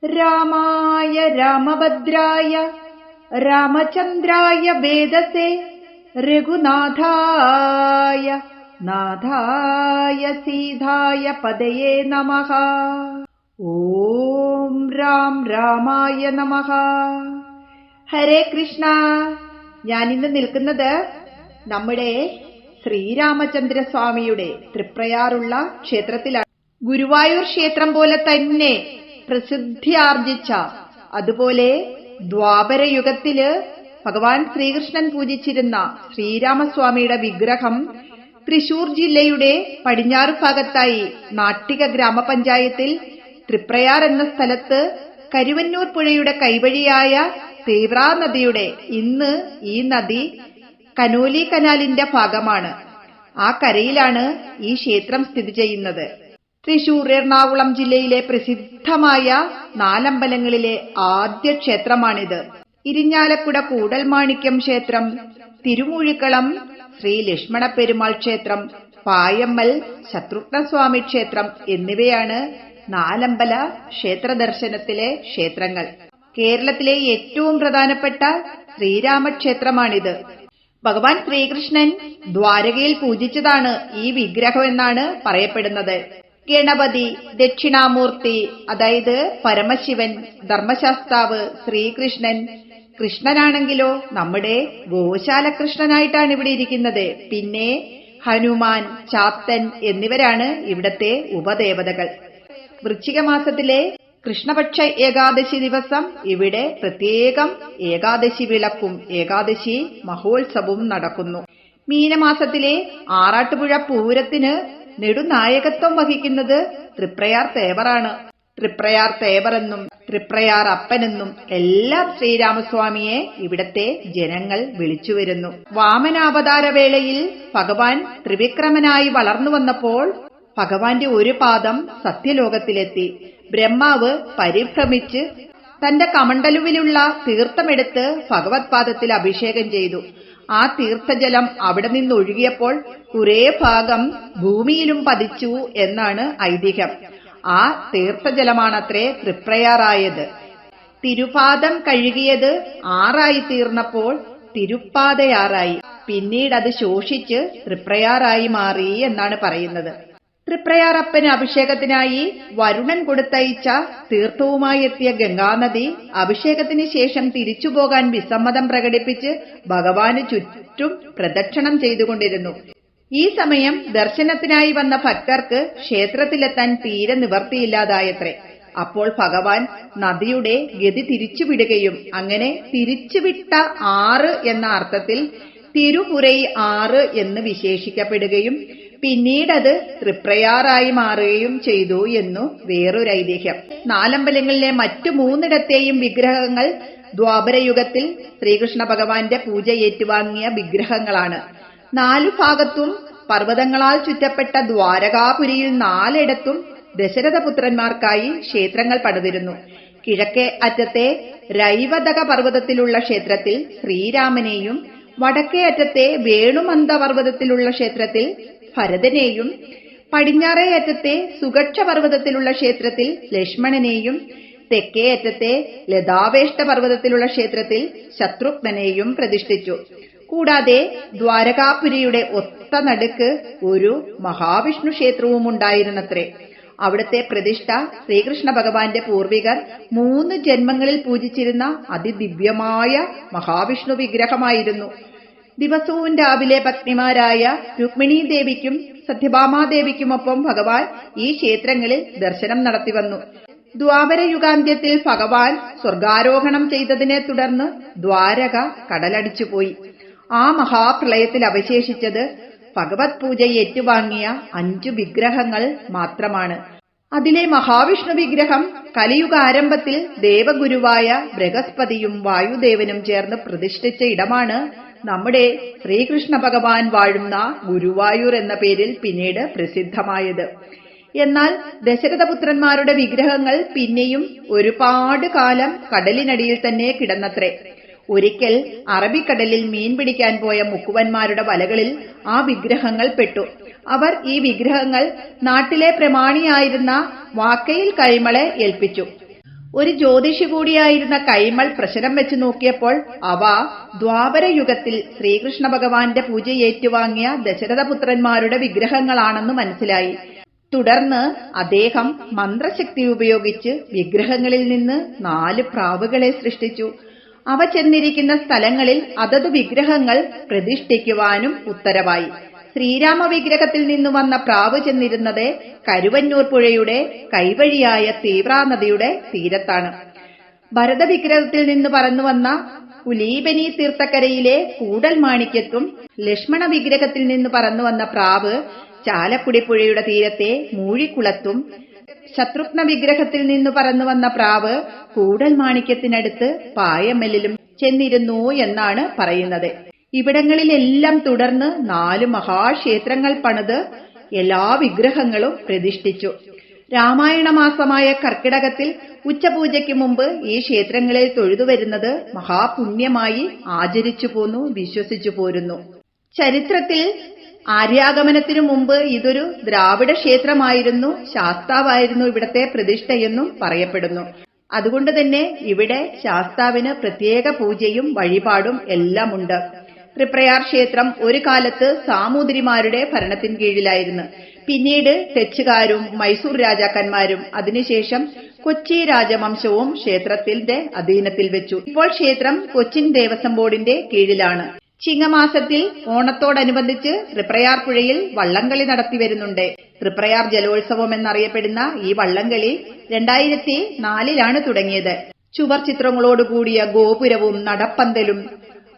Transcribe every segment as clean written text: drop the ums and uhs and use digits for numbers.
രാമായ രാമഭദ്രായ രാമചന്ദ്രായ വേദസേ രഘുനാഥായ നാഥായ സീതായ പദയേ നമഃ. ഓം രാം രാമായ നമഃ. ഹരേ കൃഷ്ണ. ഞാനിന്ന് നിൽക്കുന്നത് നമ്മുടെ ശ്രീരാമചന്ദ്രസ്വാമിയുടെ തൃപ്രയാറുള്ള ക്ഷേത്രത്തിലാണ്. ഗുരുവായൂർ ക്ഷേത്രം പോലെ തന്നെ പ്രസിദ്ധിയാർജിച്ച, അതുപോലെ ദ്വാപരയുഗത്തില് ഭഗവാൻ ശ്രീകൃഷ്ണൻ പൂജിച്ചിരുന്ന ശ്രീരാമസ്വാമിയുടെ വിഗ്രഹം തൃശൂർ ജില്ലയുടെ പടിഞ്ഞാറ് ഭാഗത്തായി നാട്ടിക ഗ്രാമപഞ്ചായത്തിൽ തൃപ്രയാർ എന്ന സ്ഥലത്ത് കരുവന്നൂർ പുഴയുടെ കൈവഴിയായ തേവ്ര നദിയുടെ, ഇന്ന് ഈ നദി കനോലി കനാലിന്റെ ഭാഗമാണ്, ആ കരയിലാണ് ഈ ക്ഷേത്രം സ്ഥിതി ചെയ്യുന്നത്. തൃശൂർ, എറണാകുളം ജില്ലയിലെ പ്രസിദ്ധമായ നാലമ്പലങ്ങളിലെ ആദ്യ ക്ഷേത്രമാണിത്. ഇരിഞ്ഞാലക്കുട കൂടൽമാണിക്യം ക്ഷേത്രം, തിരുമൂഴിക്കളം ശ്രീ ലക്ഷ്മണ പെരുമാൾ ക്ഷേത്രം, പായമ്മൽ ശത്രുഘ്നസ്വാമി ക്ഷേത്രം എന്നിവയാണ് നാലമ്പല ക്ഷേത്ര ദർശനത്തിലെ ക്ഷേത്രങ്ങൾ. കേരളത്തിലെ ഏറ്റവും പ്രധാനപ്പെട്ട ശ്രീരാമക്ഷേത്രമാണിത്. ഭഗവാൻ ശ്രീകൃഷ്ണൻ ദ്വാരകയിൽ പൂജിച്ചതാണ് ഈ വിഗ്രഹം എന്നാണ് പറയപ്പെടുന്നത്. ഗണപതി, ദക്ഷിണാമൂർത്തി അതായത് പരമശിവൻ, ധർമ്മശാസ്താവ് ശ്രീകൃഷ്ണൻ, കൃഷ്ണനാണെങ്കിലോ നമ്മുടെ ഗോശാല കൃഷ്ണനായിട്ടാണ് ഇവിടെ ഇരിക്കുന്നത്. പിന്നെ ഹനുമാൻ, ചാത്തൻ എന്നിവരാണ് ഇവിടത്തെ ഉപദേവതകൾ. വൃശ്ചിക മാസത്തിലെ കൃഷ്ണപക്ഷ ഏകാദശി ദിവസം ഇവിടെ പ്രത്യേകം ഏകാദശി വിളക്കും ഏകാദശി മഹോത്സവവും നടക്കുന്നു. മീനമാസത്തിലെ ആറാട്ടുപുഴ പൂരത്തിന് നെടുനായകത്വം വഹിക്കുന്നത് തൃപ്രയാർ തേവറാണ്. തൃപ്രയാർ തേവറെന്നും തൃപ്രയാർ അപ്പനെന്നും എല്ലാം ശ്രീരാമസ്വാമിയെ ഇവിടത്തെ ജനങ്ങൾ വിളിച്ചു വരുന്നു. വാമനാവതാര വേളയിൽ ഭഗവാൻ ത്രിവിക്രമനായി വളർന്നു വന്നപ്പോൾ ഭഗവാന്റെ ഒരു പാദം സത്യലോകത്തിലെത്തി. ബ്രഹ്മാവ് പരിഭ്രമിച്ച് തന്റെ കമണ്ഡലുവിലുള്ള തീർത്ഥമെടുത്ത് ഭഗവത് പാദത്തിൽ അഭിഷേകം ചെയ്തു. ആ തീർത്ഥജലം അവിടെ നിന്നൊഴുകിയപ്പോൾ കുറെ ഭാഗം ഭൂമിയിലും പതിച്ചു എന്നാണ് ഐതിഹ്യം. ആ തീർത്ഥജലമാണത്രേ തൃപ്രയാറായത്. തിരുപാദം കഴുകിയത് ആറായി തീർന്നപ്പോൾ തിരുപ്പാതയാറായി. പിന്നീട് അത് ശോഷിച്ച് തൃപ്രയാറായി മാറി എന്നാണ് പറയുന്നത്. തൃപ്രയാറപ്പന് അഭിഷേകത്തിനായി വരുണൻ കൊടുത്തയച്ച തീർത്ഥവുമായി എത്തിയ ഗംഗാനദി അഭിഷേകത്തിന് ശേഷം തിരിച്ചുപോകാൻ വിസമ്മതം പ്രകടിപ്പിച്ച് ഭഗവാന് ചുറ്റും പ്രദക്ഷിണം ചെയ്തുകൊണ്ടിരുന്നു. ഈ സമയം ദർശനത്തിനായി വന്ന ഭക്തർക്ക് ക്ഷേത്രത്തിലെത്താൻ തീരെ നിവർത്തിയില്ലാതായത്രേ. അപ്പോൾ ഭഗവാൻ നദിയുടെ ഗതി തിരിച്ചുവിടുകയും അങ്ങനെ തിരിച്ചുവിട്ട ആറ് എന്ന അർത്ഥത്തിൽ തിരുപുരൈ ആറ് എന്ന് വിശേഷിക്കപ്പെടുകയും പിന്നീടത് തൃപ്രയാറായി മാറുകയും ചെയ്തു എന്നു വേറൊരു ഐതിഹ്യം. നാലമ്പലങ്ങളിലെ മറ്റു മൂന്നിടത്തെയും വിഗ്രഹങ്ങൾ ദ്വാപരയുഗത്തിൽ ശ്രീകൃഷ്ണ ഭഗവാന്റെ പൂജ ഏറ്റുവാങ്ങിയ വിഗ്രഹങ്ങളാണ്. നാലു ഭാഗത്തും പർവ്വതങ്ങളാൽ ചുറ്റപ്പെട്ട ദ്വാരകാപുരിയിൽ നാലിടത്തും ദശരഥപുത്രന്മാർക്കായി ക്ഷേത്രങ്ങൾ പണിതിരുന്നു. കിഴക്കേ അറ്റത്തെ രൈവതക പർവ്വതത്തിലുള്ള ക്ഷേത്രത്തിൽ ശ്രീരാമനെയും വടക്കേ അറ്റത്തെ വേണുമന്ത പർവ്വതത്തിലുള്ള ക്ഷേത്രത്തിൽ ഭരതനെയും പടിഞ്ഞാറേ അറ്റത്തെ സുഗക്ഷ പർവ്വതത്തിലുള്ള ക്ഷേത്രത്തിൽ ലക്ഷ്മണനെയും തെക്കേ അറ്റത്തെ ലതാവേഷ്ട പർവ്വതത്തിലുള്ള ക്ഷേത്രത്തിൽ ശത്രുഘ്നനെയും പ്രതിഷ്ഠിച്ചു. കൂടാതെ ദ്വാരകാപുരിയുടെ ഒത്ത നടുക്ക് ഒരു മഹാവിഷ്ണു ക്ഷേത്രവും ഉണ്ടായിരുന്നത്രേ. അവിടുത്തെ പ്രതിഷ്ഠ ശ്രീകൃഷ്ണ ഭഗവാന്റെ പൂർവികർ 3 ജന്മങ്ങളിൽ പൂജിച്ചിരുന്ന അതിദിവ്യമായ മഹാവിഷ്ണു വിഗ്രഹമായിരുന്നു. ദിവസവും രാവിലെ പത്നിമാരായ രുക്മിണീ ദേവിക്കും സത്യഭാമാദേവിക്കുമൊപ്പം ഭഗവാൻ ഈ ക്ഷേത്രങ്ങളിൽ ദർശനം നടത്തിവന്നു. ദ്വാപരയുഗാന്ത്യത്തിൽ ഭഗവാൻ സ്വർഗാരോഹണം ചെയ്തതിനെ തുടർന്ന് ദ്വാരക കടലടിച്ചുപോയി. ആ മഹാപ്രളയത്തിൽ അവശേഷിച്ചത് ഭഗവത് പൂജ ഏറ്റുവാങ്ങിയ 5 വിഗ്രഹങ്ങൾ മാത്രമാണ്. അതിലെ മഹാവിഷ്ണു വിഗ്രഹം കലിയുഗ ആരംഭത്തിൽ ദേവഗുരുവായ ബൃഹസ്പതിയും വായുദേവനും ചേർന്ന് പ്രതിഷ്ഠിച്ച ഇടമാണ് നമ്മുടെ ശ്രീകൃഷ്ണ ഭഗവാൻ വാഴുന്ന ഗുരുവായൂർ എന്ന പേരിൽ പിന്നീട് പ്രസിദ്ധമായത്. എന്നാൽ ദശരഥപുത്രന്മാരുടെ വിഗ്രഹങ്ങൾ പിന്നെയും ഒരുപാട് കാലം കടലിനടിയിൽ തന്നെ കിടന്നത്രേ. ഒരിക്കൽ അറബിക്കടലിൽ മീൻ പിടിക്കാൻ പോയ മുക്കുവന്മാരുടെ വലകളിൽ ആ വിഗ്രഹങ്ങൾ പെട്ടു. അവർ ഈ വിഗ്രഹങ്ങൾ നാട്ടിലെ പ്രമാണിയായിരുന്ന വാക്കയിൽ കൈമളെ ഏൽപ്പിച്ചു. ഒരു ജ്യോതിഷി കൂടിയായിരുന്ന കൈമൾ പ്രശ്നം വെച്ച് നോക്കിയപ്പോൾ അവ ദ്വാപരയുഗത്തിൽ ശ്രീകൃഷ്ണ ഭഗവാന്റെ പൂജ ഏറ്റുവാങ്ങിയ ദശരഥപുത്രന്മാരുടെ വിഗ്രഹങ്ങളാണെന്ന് മനസ്സിലായി. തുടർന്ന് അദ്ദേഹം മന്ത്രശക്തി ഉപയോഗിച്ച് വിഗ്രഹങ്ങളിൽ നിന്ന് 4 പ്രാവുകളെ സൃഷ്ടിച്ചു. അവ ചെന്നിരിക്കുന്ന സ്ഥലങ്ങളിൽ അതത് വിഗ്രഹങ്ങൾ പ്രതിഷ്ഠിക്കുവാനും ഉത്തരവായി. ശ്രീരാമ വിഗ്രഹത്തിൽ നിന്ന് വന്ന പ്രാവ് ചെന്നിരുന്നത് കരുവന്നൂർ പുഴയുടെ കൈവഴിയായ തീവ്ര നദിയുടെ തീരത്താണ്. ഭരത വിഗ്രഹത്തിൽ നിന്ന് പറന്നു വന്ന കുലീബനി തീർത്ഥക്കരയിലെ കൂടൽ മാണിക്യത്തും, ലക്ഷ്മണ വിഗ്രഹത്തിൽ നിന്ന് പറന്നു വന്ന പ്രാവ് ചാലക്കുടി പുഴയുടെ തീരത്തെ മൂഴിക്കുളത്തും, ശത്രുഘ്ന വിഗ്രഹത്തിൽ നിന്ന് പറന്നു വന്ന പ്രാവ് കൂടൽ മാണിക്യത്തിനടുത്ത് പായമലിലും ചെന്നിരുന്നു എന്നാണ് പറയുന്നത്. ഇവിടങ്ങളിലെല്ലാം തുടർന്ന് 4 മഹാക്ഷേത്രങ്ങൾ പണിത് എല്ലാ വിഗ്രഹങ്ങളും പ്രതിഷ്ഠിച്ചു. രാമായണ മാസമായ കർക്കിടകത്തിൽ ഉച്ചപൂജയ്ക്ക് മുമ്പ് ഈ ക്ഷേത്രങ്ങളിൽ തൊഴുതുവരുന്നത് മഹാപുണ്യമായി ആചരിച്ചു പോന്നു, വിശ്വസിച്ചു പോരുന്നു. ചരിത്രത്തിൽ ആര്യാഗമനത്തിനു മുമ്പ് ഇതൊരു ദ്രാവിഡ ക്ഷേത്രമായിരുന്നു, ശാസ്താവായിരുന്നു ഇവിടത്തെ പ്രതിഷ്ഠയെന്നും പറയപ്പെടുന്നു. അതുകൊണ്ട് തന്നെ ഇവിടെ ശാസ്താവിന് പ്രത്യേക പൂജയും വഴിപാടും എല്ലാം ഉണ്ട്. തൃപ്രയാർ ക്ഷേത്രം ഒരു കാലത്ത് സാമൂതിരിമാരുടെ ഭരണത്തിൻ കീഴിലായിരുന്നു. പിന്നീട് ഡച്ചുകാരും മൈസൂർ രാജാക്കന്മാരും അതിനുശേഷം കൊച്ചി രാജവംശവും ക്ഷേത്രത്തിന്റെ അധീനത്തിൽ വെച്ചു. ഇപ്പോൾ ക്ഷേത്രം കൊച്ചിൻ ദേവസ്വം ബോർഡിന്റെ കീഴിലാണ്. ചിങ്ങമാസത്തിൽ ഓണത്തോടനുബന്ധിച്ച് തൃപ്രയാർ പുഴയിൽ വള്ളംകളി നടത്തിവരുന്നുണ്ട്. തൃപ്രയാർ ജലോത്സവം എന്നറിയപ്പെടുന്ന ഈ വള്ളംകളി 2004 തുടങ്ങിയത്. ചുവർ ചിത്രങ്ങളോടുകൂടിയ ഗോപുരവും നടപ്പന്തലും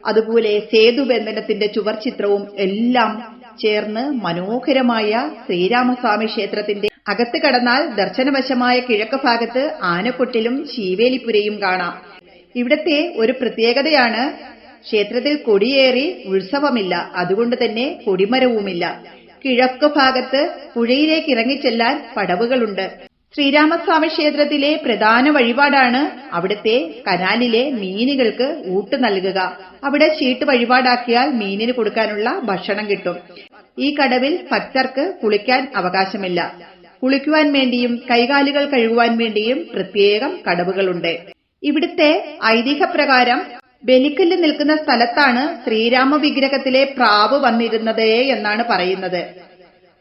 അതുപോലെ സേതുബന്ധനത്തിന്റെ ചുവർ ചിത്രവും എല്ലാം ചേർന്ന് മനോഹരമായ ശ്രീരാമസ്വാമി ക്ഷേത്രത്തിന്റെ അകത്ത് കടന്നാൽ ദർശനവശമായ കിഴക്ക് ഭാഗത്ത് ആനക്കൊട്ടിലും ശീവേലിപ്പുരയും കാണാം. ഇവിടത്തെ ഒരു പ്രത്യേകതയാണ് ക്ഷേത്രത്തിൽ കൊടിയേറി ഉത്സവമില്ല, അതുകൊണ്ട് തന്നെ കൊടിമരവുമില്ല. കിഴക്ക് ഭാഗത്ത് പുഴയിലേക്ക് ഇറങ്ങിച്ചെല്ലാൻ പടവുകളുണ്ട്. ശ്രീരാമസ്വാമി ക്ഷേത്രത്തിലെ പ്രധാന വഴിപാടാണ് അവിടുത്തെ കനാലിലെ മീനുകൾക്ക് ഊട്ട് നൽകുക. അവിടെ ചീട്ട് വഴിപാടാക്കിയാൽ മീനിന് കൊടുക്കാനുള്ള ഭക്ഷണം കിട്ടും. ഈ കടവിൽ ഭക്തർക്ക് കുളിക്കാൻ അവകാശമില്ല. കുളിക്കുവാൻ വേണ്ടിയും കൈകാലുകൾ കഴുകുവാൻ വേണ്ടിയും പ്രത്യേകം കടവുകളുണ്ട്. ഇവിടുത്തെ ഐതിഹ്യപ്രകാരം ബലിക്കല്ല് നിൽക്കുന്ന സ്ഥലത്താണ് ശ്രീരാമ വിഗ്രഹത്തിലെ പ്രാവ് വന്നിരുന്നത് എന്നാണ് പറയുന്നത്.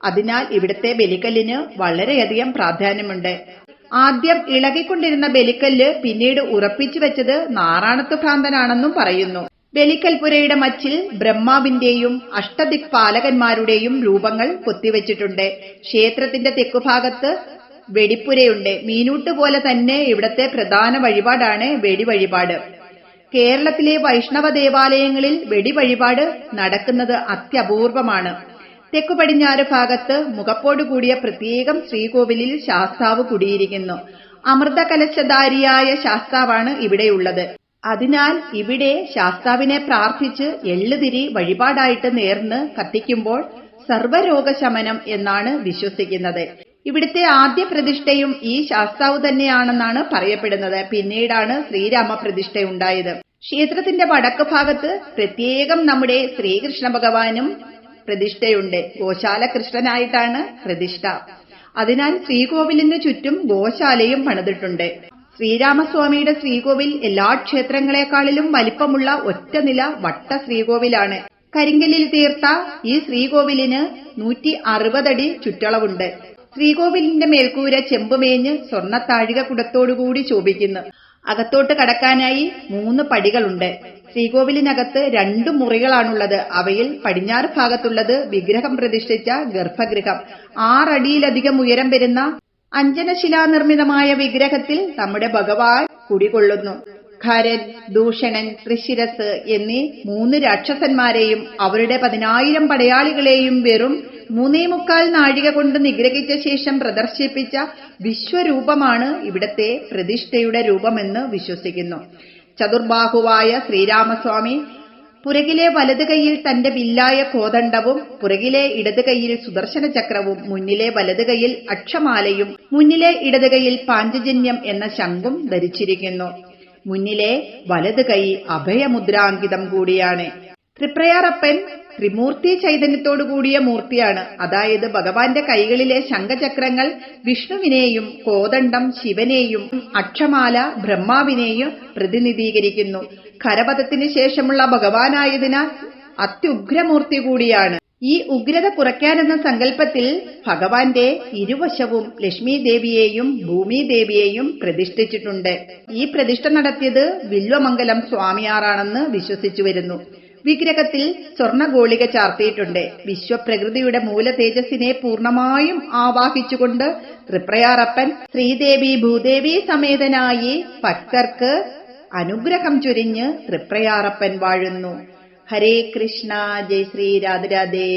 അതിനാൽ ഇവിടുത്തെ ബലിക്കല്ലിന് വളരെയധികം പ്രാധാന്യമുണ്ട്. ആദ്യം ഇളകിക്കൊണ്ടിരുന്ന ബലിക്കല്ല് പിന്നീട് ഉറപ്പിച്ചു വെച്ചത് നാറാണത്ത് ഭ്രാന്തനാണെന്നും പറയുന്നു. ബലിക്കൽപുരയുടെ മച്ചിൽ ബ്രഹ്മാവിന്റെയും അഷ്ടദിക്പാലകന്മാരുടെയും രൂപങ്ങൾ കൊത്തിവെച്ചിട്ടുണ്ട്. ക്ഷേത്രത്തിന്റെ തെക്കുഭാഗത്ത് വെടിപ്പുരയുണ്ട്. മീനൂട്ട് പോലെ തന്നെ ഇവിടത്തെ പ്രധാന വഴിപാടാണ് വെടിവഴിപാട്. കേരളത്തിലെ വൈഷ്ണവ ദേവാലയങ്ങളിൽ വെടിവഴിപാട് നടക്കുന്നത് അത്യപൂർവമാണ്. തെക്കു പടിഞ്ഞാറ് ഭാഗത്ത് മുഖപ്പോടുകൂടിയ പ്രത്യേകം ശ്രീകോവിലിൽ ശാസ്താവ് കുടിയിരിക്കുന്നു. അമൃതകലശധാരിയായ ശാസ്താവാണ് ഇവിടെയുള്ളത്. അതിനാൽ ഇവിടെ ശാസ്താവിനെ പ്രാർത്ഥിച്ച് എള്ളുതിരി വഴിപാടായിട്ട് നേർന്ന് കത്തിക്കുമ്പോൾ സർവ്വരോഗശമനം എന്നാണ് വിശ്വസിക്കുന്നത്. ഇവിടുത്തെ ആദ്യ പ്രതിഷ്ഠയും ഈ ശാസ്താവ് തന്നെയാണെന്നാണ് പറയപ്പെടുന്നത്. പിന്നീടാണ് ശ്രീരാമ പ്രതിഷ്ഠയുണ്ടായത്. ക്ഷേത്രത്തിന്റെ വടക്ക് ഭാഗത്ത് പ്രത്യേകം നമ്മുടെ ശ്രീകൃഷ്ണ ഭഗവാനും പ്രതിഷ്ഠയുണ്ട്. ഗോശാല കൃഷ്ണനായിട്ടാണ് പ്രതിഷ്ഠ. അതിനാൽ ശ്രീകോവിലിന് ചുറ്റും ഗോശാലയും പണിതിട്ടുണ്ട്. ശ്രീരാമസ്വാമിയുടെ ശ്രീകോവിൽ എല്ലാ ക്ഷേത്രങ്ങളെക്കാളിലും വലിപ്പമുള്ള ഒറ്റ നില വട്ട ശ്രീകോവിലാണ്. കരിങ്കല്ലിൽ തീർത്ത ഈ ശ്രീകോവിലിന് 160 അടി ചുറ്റളവുണ്ട്. ശ്രീകോവിലിന്റെ മേൽക്കൂര ചെമ്പുമേഞ്ഞ് സ്വർണ്ണത്താഴിക കുടത്തോടുകൂടി ശോഭിക്കുന്നു. അകത്തോട്ട് കടക്കാനായി 3 പടികളുണ്ട്. ശ്രീകോവിലിനകത്ത് 2 മുറികളാണുള്ളത്. അവയിൽ പടിഞ്ഞാറ് ഭാഗത്തുള്ളത് വിഗ്രഹം പ്രതിഷ്ഠിച്ച ഗർഭഗൃഹം. 6 അടിയിലധികം ഉയരം വരുന്ന അഞ്ജനശിലാനിർമ്മിതമായ വിഗ്രഹത്തിൽ നമ്മുടെ ഭഗവാൻ കുടികൊള്ളുന്നു. ഖരൻ, ദൂഷണൻ, ത്രിശിരസ് എന്നീ 3 രാക്ഷസന്മാരെയും അവരുടെ 10,000 പടയാളികളെയും വെറും 3.25 നാഴിക കൊണ്ട് നിഗ്രഹിച്ച ശേഷം പ്രദർശിപ്പിച്ച വിശ്വരൂപമാണ് ഇവിടത്തെ പ്രതിഷ്ഠയുടെ രൂപമെന്ന് വിശ്വസിക്കുന്നു. ചതുർബാഹുവായ ശ്രീരാമസ്വാമി പുറകിലെ വലത് കൈയിൽ തന്റെ വില്ലായ കോദണ്ഡവും പുറകിലെ ഇടത് കൈയിൽ സുദർശന ചക്രവും മുന്നിലെ വലത് കൈയിൽ അക്ഷമാലയും മുന്നിലെ ഇടത് കൈയിൽ പാഞ്ചജന്യം എന്ന ശംഖും ധരിച്ചിരിക്കുന്നു. മുന്നിലെ വലത് കൈ അഭയമുദ്രാങ്കിതം കൂടിയാണ്. തൃപ്രയാറപ്പൻ ത്രിമൂർത്തി ചൈതന്യത്തോടു കൂടിയ മൂർത്തിയാണ്. അതായത് ഭഗവാന്റെ കൈകളിലെ ശംഖചക്രങ്ങൾ വിഷ്ണുവിനെയും കോദണ്ഡം ശിവനെയും അക്ഷമാല ബ്രഹ്മാവിനെയും പ്രതിനിധീകരിക്കുന്നു. ഖരപഥത്തിന് ശേഷമുള്ള ഭഗവാനായതിനാൽ അത്യുഗ്രമൂർത്തി കൂടിയാണ്. ഈ ഉഗ്രത കുറയ്ക്കാനെന്ന സങ്കല്പത്തിൽ ഭഗവാന്റെ ഇരുവശവും ലക്ഷ്മി ദേവിയെയും ഭൂമിദേവിയെയും പ്രതിഷ്ഠിച്ചിട്ടുണ്ട്. ഈ പ്രതിഷ്ഠ നടത്തിയത് വില്വമംഗലം സ്വാമിയാറാണെന്ന് വിശ്വസിച്ചു വരുന്നു. വിഗ്രഹത്തിൽ സ്വർണഗോളിക ചാർത്തിയിട്ടുണ്ട്. വിശ്വപ്രകൃതിയുടെ മൂല തേജസ്സിനെ പൂർണ്ണമായും ആവാഹിച്ചുകൊണ്ട് തൃപ്രയാറപ്പൻ ശ്രീദേവി ഭൂദേവി സമേതനായി ഭക്തർക്ക് അനുഗ്രഹം ചൊരിഞ്ഞ് തൃപ്രയാറപ്പൻ വാഴുന്നു. ഹരേ കൃഷ്ണ. ജയ് ശ്രീ രാധേ രാധേ.